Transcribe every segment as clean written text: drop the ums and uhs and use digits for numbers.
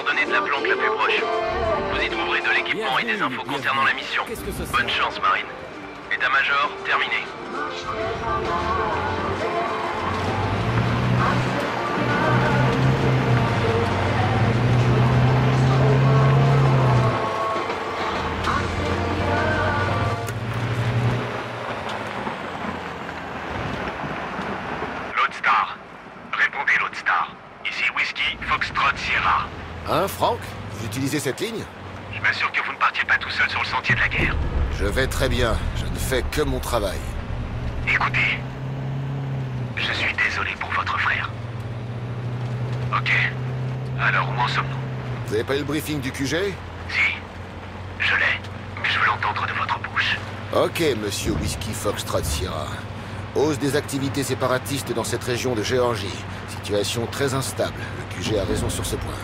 coordonnées de la planque la plus proche. Vous y trouverez de l'équipement et des infos concernant la mission. Bonne chance, Marine. État-major, terminé. Lodestar. Répondez, Lodestar. Ici Whiskey, Foxtrot, Sierra. Hein, Franck? Vous utilisez cette ligne? Je m'assure que vous ne partiez pas tout seul sur le sentier de la guerre. Je vais très bien. Je ne fais que mon travail. Écoutez, je suis désolé pour votre frère. Ok. Alors, où en sommes-nous? Vous avez pas eu le briefing du QG? Si, je l'ai, mais je veux l'entendre de votre bouche. Ok, monsieur Whiskey Foxtrot Sierra. Hausse des activités séparatistes dans cette région de Géorgie. Situation très instable. Le QG a raison sur ce point.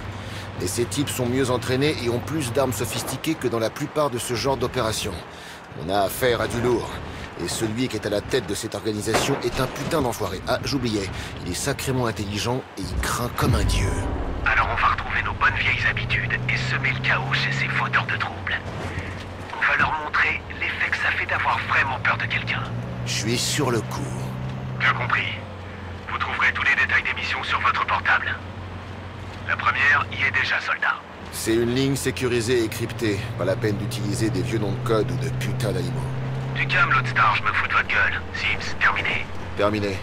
Mais ces types sont mieux entraînés et ont plus d'armes sophistiquées que dans la plupart de ce genre d'opérations. On a affaire à du lourd. Et celui qui est à la tête de cette organisation est un putain d'enfoiré. Ah, j'oubliais. Il est sacrément intelligent et il craint comme un dieu. Alors on va retrouver nos bonnes vieilles habitudes et semer le chaos chez ces fauteurs de troubles. On va leur montrer l'effet que ça fait d'avoir vraiment peur de quelqu'un. Je suis sur le coup. Bien compris. Vous trouverez tous les détails des missions sur votre portable. La première y est déjà, soldat. C'est une ligne sécurisée et cryptée. Pas la peine d'utiliser des vieux noms de code ou de putains d'animaux. Du calme, Lodestar, je me fous de votre gueule. Sims, terminé. Terminé.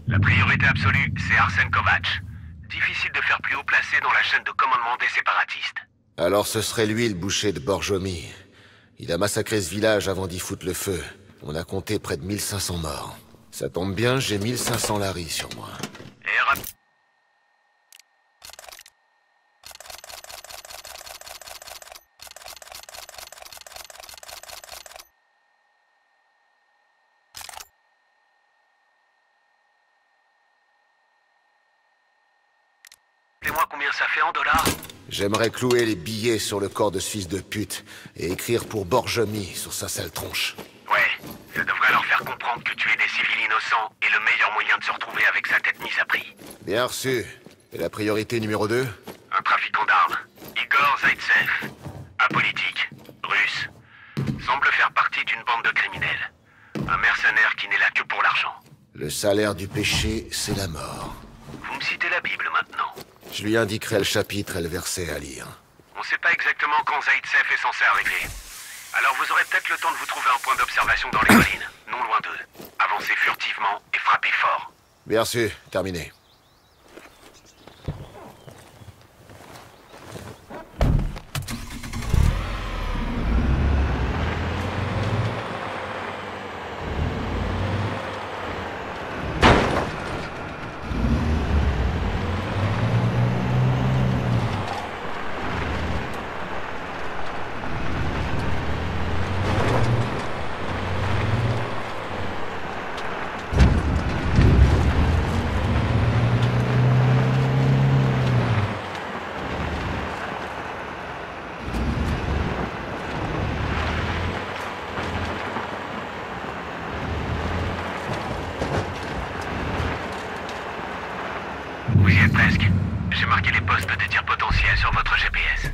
La priorité absolue, c'est Arsen Kovac. Difficile de faire plus haut placé dans la chaîne de commandement des séparatistes. Alors ce serait lui le boucher de Borjomi. Il a massacré ce village avant d'y foutre le feu. On a compté près de 1500 morts. Ça tombe bien, j'ai 1500 laris sur moi. Et ça fait en dollars? J'aimerais clouer les billets sur le corps de ce fils de pute et écrire pour Borjomi sur sa sale tronche. Ouais, ça devrait leur faire comprendre que tuer des civils innocents est le meilleur moyen de se retrouver avec sa tête mise à prix. Bien reçu. Et la priorité numéro 2? Un trafiquant d'armes, Igor Zaitsev. Apolitique, russe. Semble faire partie d'une bande de criminels. Un mercenaire qui n'est là que pour l'argent. Le salaire du péché, c'est la mort. Vous me citez la Bible maintenant. Je lui indiquerai le chapitre et le verset à lire. On sait pas exactement quand Zaitsev est censé arriver. Alors vous aurez peut-être le temps de vous trouver un point d'observation dans les collines, non loin d'eux. Avancez furtivement et frappez fort. Bien reçu. Terminé. Vous y êtes presque. J'ai marqué les postes de tir potentiels sur votre GPS.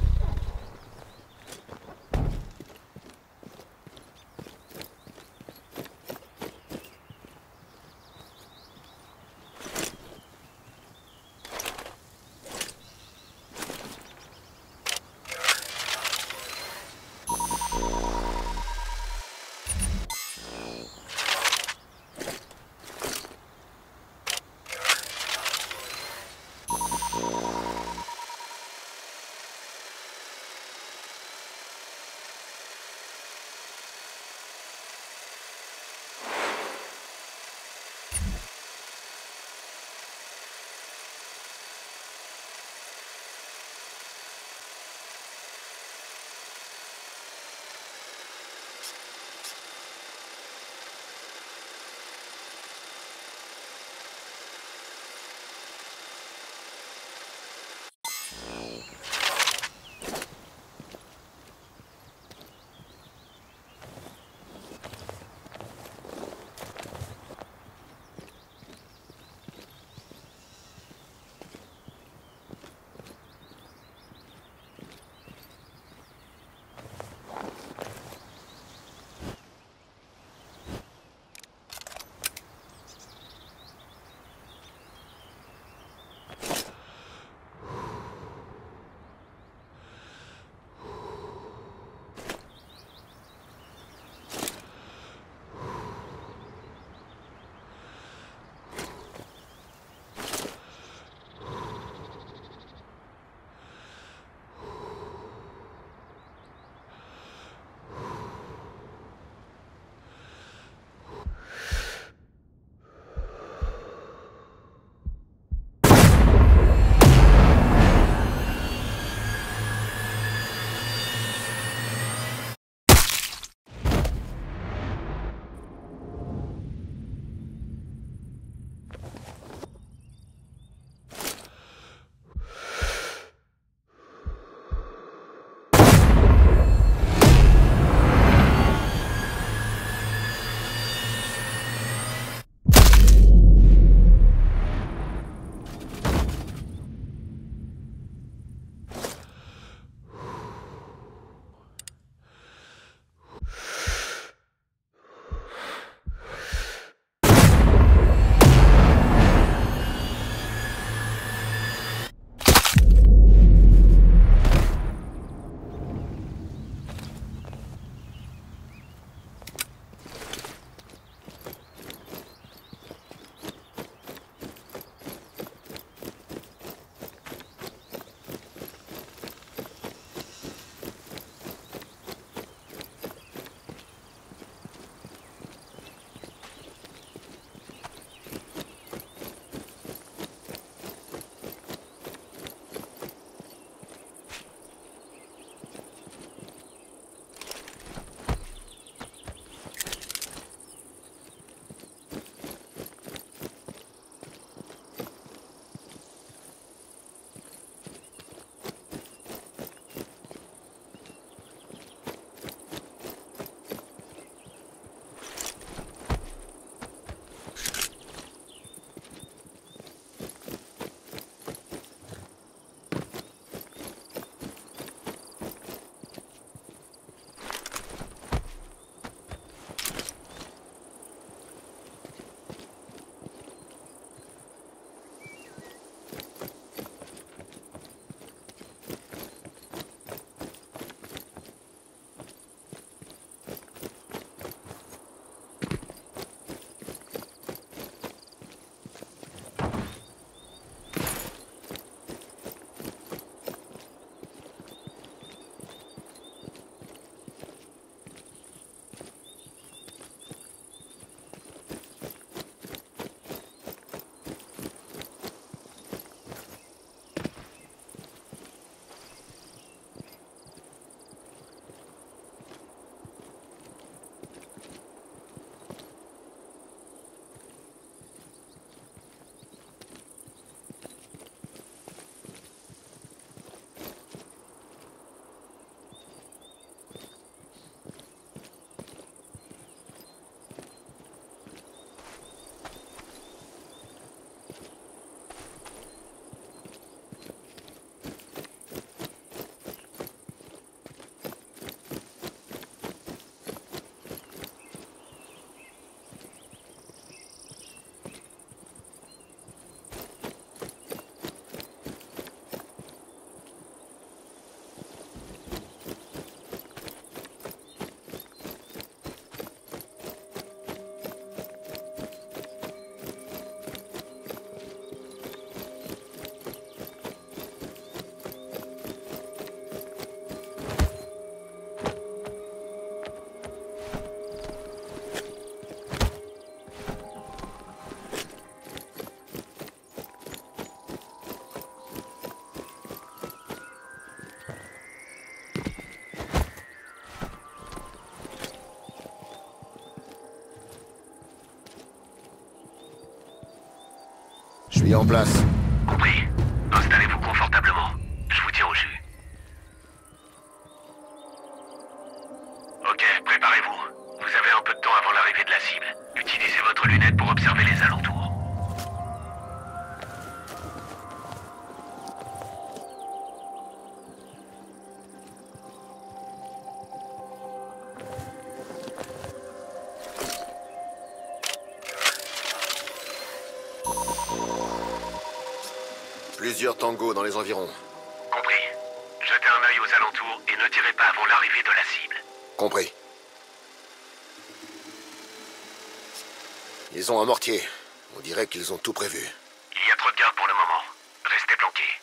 mis en place. Compris. Installez-vous confortablement. Je vous tiens au jus. Ok, préparez-vous. Vous avez un peu de temps avant l'arrivée de la cible. Utilisez votre lunette pour observer les alentours. Plusieurs tangos dans les environs. Compris. Jetez un œil aux alentours et ne tirez pas avant l'arrivée de la cible. Compris. Ils ont un mortier. On dirait qu'ils ont tout prévu. Il y a trop de gardes pour le moment. Restez planqués.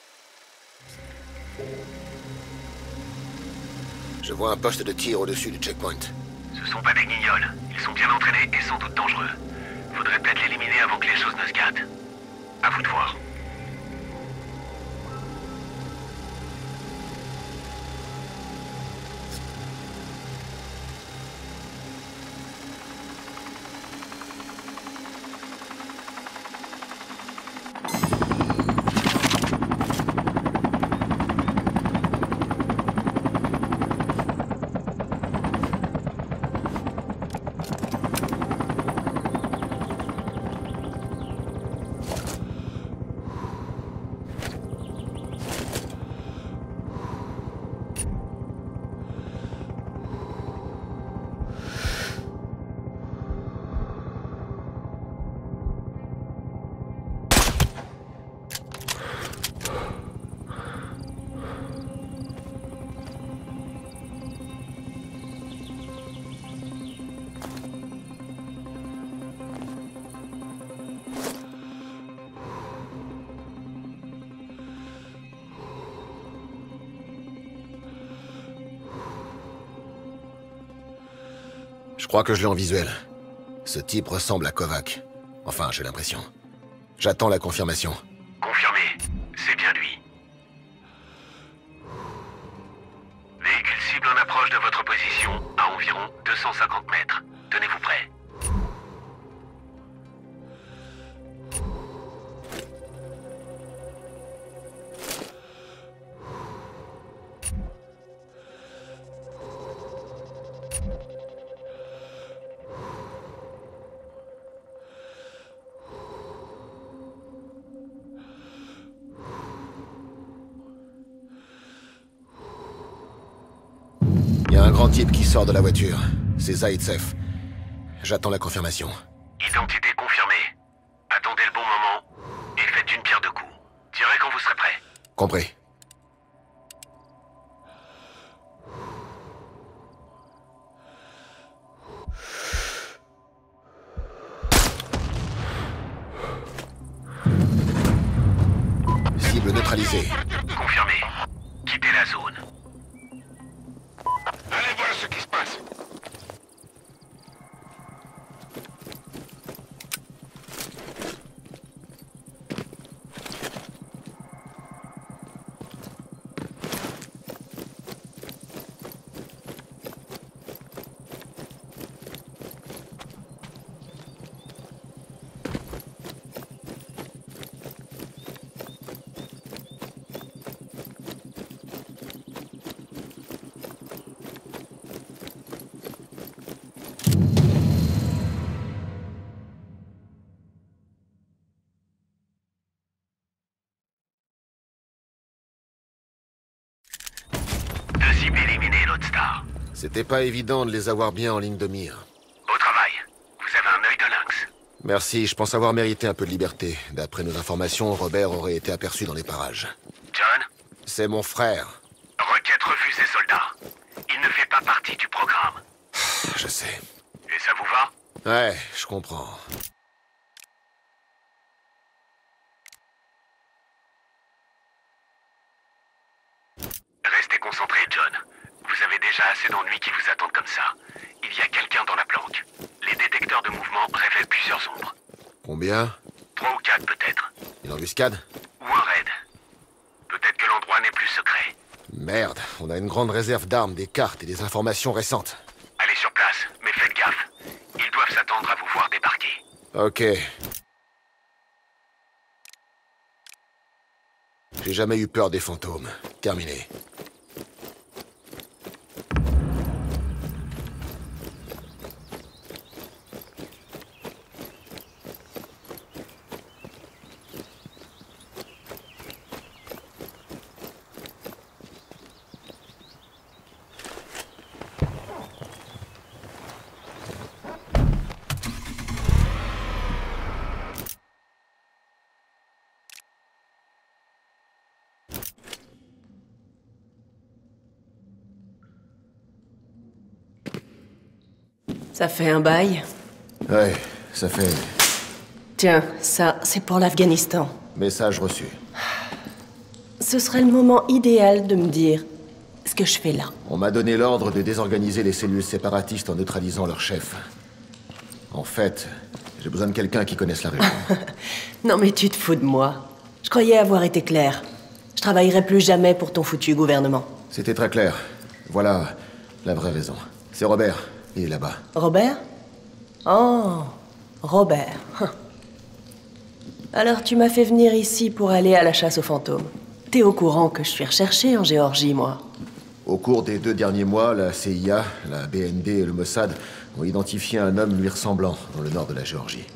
Je vois un poste de tir au-dessus du checkpoint. Ce sont pas des guignols. Ils sont bien entraînés et sans doute dangereux. Faudrait peut-être l'éliminer avant que les choses ne se gâtent. À vous de voir. Je crois que je l'ai en visuel. Ce type ressemble à Kovac. Enfin, j'ai l'impression. J'attends la confirmation. Confirmé. C'est bien lui. Véhicule cible en approche de votre position à environ 250 mètres. Tenez-vous prêts. Il y a un grand type qui sort de la voiture. C'est Zaitsev. J'attends la confirmation. Identité confirmée. Attendez le bon moment et faites une pierre deux coups. Tirez quand vous serez prêt. Compris. Cible neutralisée. Confirmé. Quittez la zone. Allez voir ce qui se passe. Deux cibles éliminées, Lodestar. C'était pas évident de les avoir bien en ligne de mire. Beau travail. Vous avez un œil de lynx. Merci, je pense avoir mérité un peu de liberté. D'après nos informations, Robert aurait été aperçu dans les parages. John, C'est mon frère. requête refusée, soldat. Il ne fait pas partie du programme. Je sais. Et ça vous va? Ouais, je comprends. Restez concentré, John. Vous avez déjà assez d'ennuis qui vous attendent comme ça. Il y a quelqu'un dans la planque. Les détecteurs de mouvement révèlent plusieurs ombres. Combien? 3 ou 4 peut-être. Une embuscade? Ou un raid. Peut-être que l'endroit n'est plus secret. Merde, on a une grande réserve d'armes, des cartes et des informations récentes. Allez sur place, mais faites gaffe. Ils doivent s'attendre à vous voir débarquer. Ok. J'ai jamais eu peur des fantômes. Terminé. Ça fait un bail. Ouais, ça fait... Tiens, ça, c'est pour l'Afghanistan. Message reçu. Ce serait le moment idéal de me dire ce que je fais là. On m'a donné l'ordre de désorganiser les cellules séparatistes en neutralisant leur chef. En fait, j'ai besoin de quelqu'un qui connaisse la région. Non mais tu te fous de moi. Je croyais avoir été clair. Je travaillerai plus jamais pour ton foutu gouvernement. C'était très clair. Voilà la vraie raison. C'est Robert. Il est là-bas. Robert? Oh, Robert. Alors tu m'as fait venir ici pour aller à la chasse aux fantômes. T'es au courant que je suis recherché en Géorgie, moi? Au cours des 2 derniers mois, la CIA, la BND et le Mossad ont identifié un homme lui ressemblant dans le nord de la Géorgie.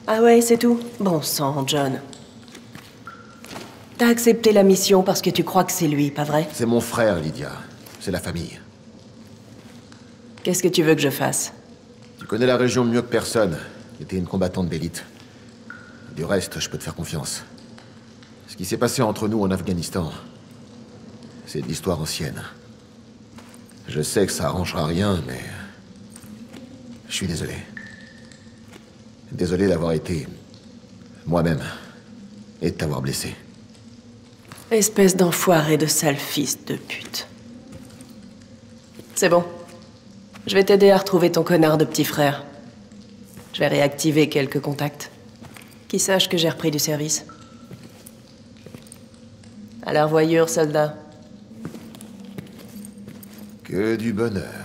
Ah ouais, c'est tout? Bon sang, John. T'as accepté la mission parce que tu crois que c'est lui, pas vrai? C'est mon frère, Lydia. C'est la famille. Qu'est-ce que tu veux que je fasse? Tu connais la région mieux que personne. T'es une combattante d'élite. Du reste, je peux te faire confiance. Ce qui s'est passé entre nous en Afghanistan, c'est de l'histoire ancienne. Je sais que ça arrangera rien, mais... je suis désolé. Désolé d'avoir été... moi-même. Et de t'avoir blessé. Espèce d'enfoiré de sale fils de pute. C'est bon. Je vais t'aider à retrouver ton connard de petit frère. Je vais réactiver quelques contacts. Qui sachent que j'ai repris du service. À la revoyure, soldat. Que du bonheur.